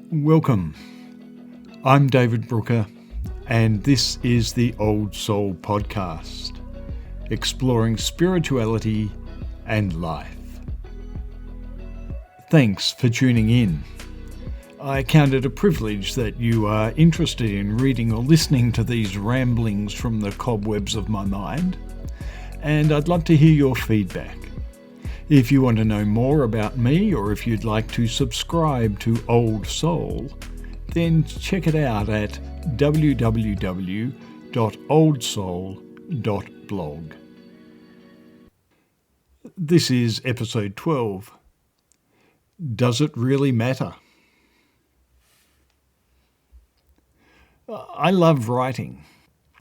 Welcome. I'm David Brooker, and this is the Old Soul Podcast, exploring spirituality and life. Thanks for tuning in. I count it a privilege that you are interested in reading or listening to these ramblings from the cobwebs of my mind, and I'd love to hear your feedback. If you want to know more about me, or if you'd like to subscribe to Old Soul, then check it out at www.oldsoul.blog. This is episode 12. Does it really matter? I love writing,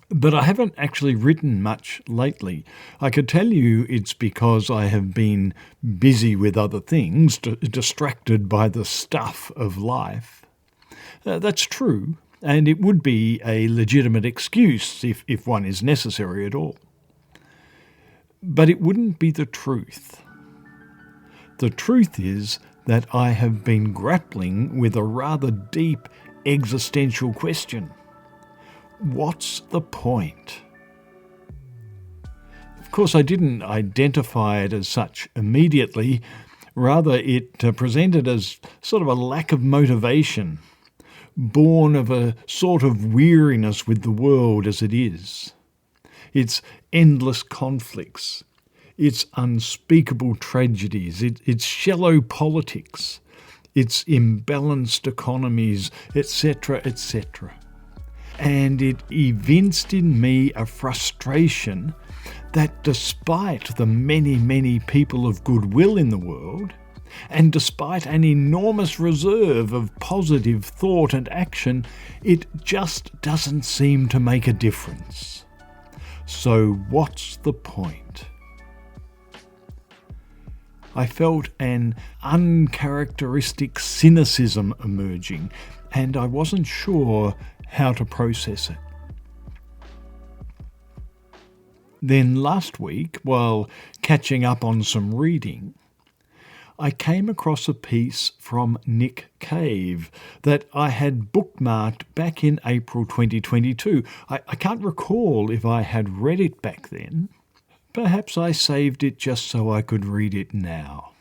but I haven't actually written much lately. I could tell you it's because I have been busy with other things, distracted by the stuff of life. That's true, and it would be a legitimate excuse if one is necessary at all. But it wouldn't be the truth. The truth is that I have been grappling with a rather deep existential question. What's the point? Of course, I didn't identify it as such immediately. Rather, it presented as sort of a lack of motivation, born of a sort of weariness with the world as it is. Its endless conflicts, its unspeakable tragedies, its shallow politics, its imbalanced economies, etc., etc. And it evinced in me a frustration that despite the many, many people of goodwill in the world, and despite an enormous reserve of positive thought and action, it just doesn't seem to make a difference. So what's the point? I felt an uncharacteristic cynicism emerging, and I wasn't sure how to process it. Then last week, while catching up on some reading, I came across a piece from Nick Cave that I had bookmarked back in April 2022. I can't recall if I had read it back then. Perhaps I saved it just so I could read it now.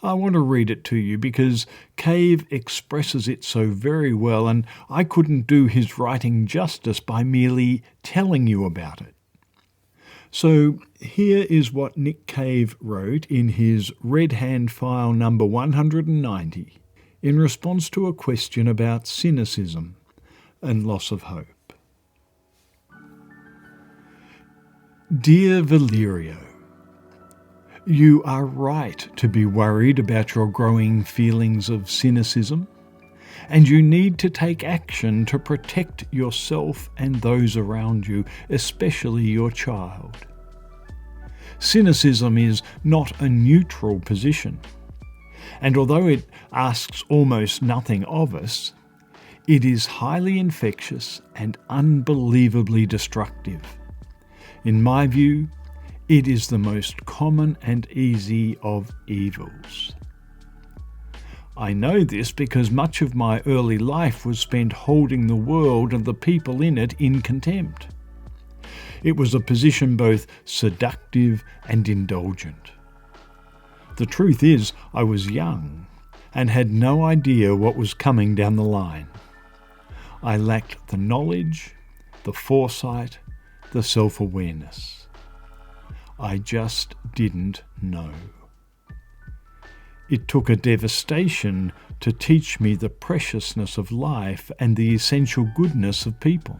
I want to read it to you because Cave expresses it so very well, and I couldn't do his writing justice by merely telling you about it. So here is what Nick Cave wrote in his Red Hand file number 190 in response to a question about cynicism and loss of hope. Dear Valerio, you are right to be worried about your growing feelings of cynicism, and you need to take action to protect yourself and those around you, especially your child. Cynicism is not a neutral position, and although it asks almost nothing of us, it is highly infectious and unbelievably destructive. In my view, it is the most common and easy of evils. I know this because much of my early life was spent holding the world and the people in it in contempt. It was a position both seductive and indulgent. The truth is, I was young and had no idea what was coming down the line. I lacked the knowledge, the foresight, the self-awareness. I just didn't know. It took a devastation to teach me the preciousness of life and the essential goodness of people.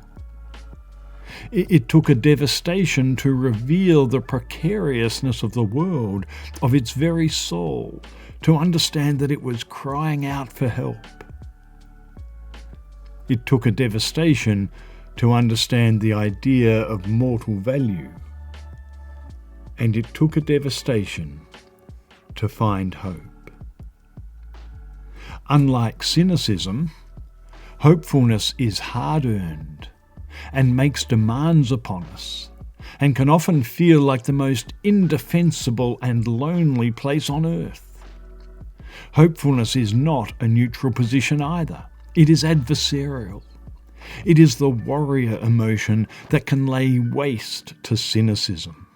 It took a devastation to reveal the precariousness of the world, of its very soul, to understand that it was crying out for help. It took a devastation to understand the idea of mortal value. And it took a devastation to find hope. Unlike cynicism, hopefulness is hard-earned and makes demands upon us, and can often feel like the most indefensible and lonely place on earth. Hopefulness is not a neutral position either. It is adversarial. It is the warrior emotion that can lay waste to cynicism.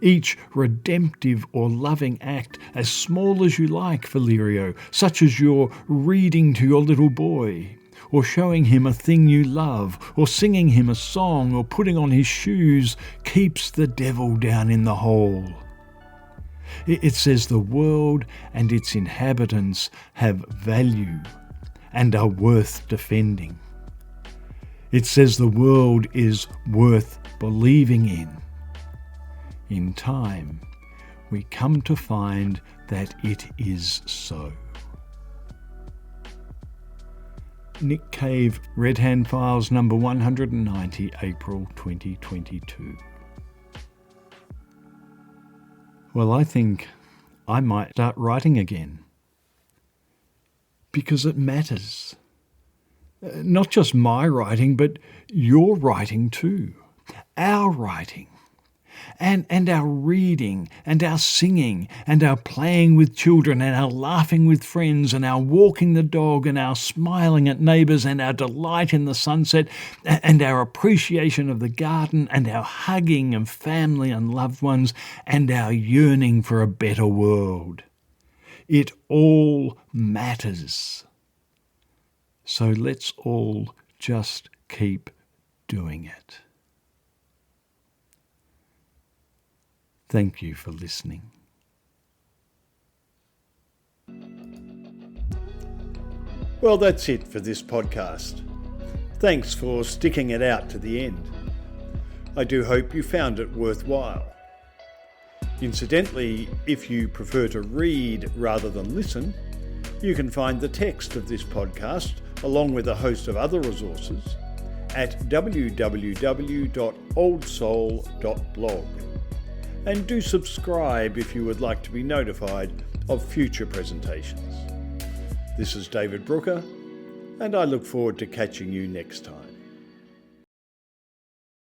Each redemptive or loving act, as small as you like, Valerio, such as your reading to your little boy, or showing him a thing you love, or singing him a song, or putting on his shoes, keeps the devil down in the hole. It says the world and its inhabitants have value and are worth defending. It says the world is worth believing in. In time, we come to find that it is so. Nick Cave, Red Hand Files number 190, April 2022. Well, I think I might start writing again. Because it matters. Not just my writing, but your writing too. Our writing. And our reading, and our singing, and our playing with children, and our laughing with friends, and our walking the dog, and our smiling at neighbours, and our delight in the sunset, and our appreciation of the garden, and our hugging of family and loved ones, and our yearning for a better world. It all matters. So let's all just keep doing it. Thank you for listening. Well, that's it for this podcast. Thanks for sticking it out to the end. I do hope you found it worthwhile. Incidentally, if you prefer to read rather than listen, you can find the text of this podcast, along with a host of other resources, at www.oldsoul.blog. And do subscribe if you would like to be notified of future presentations. This is David Brooker, and I look forward to catching you next time.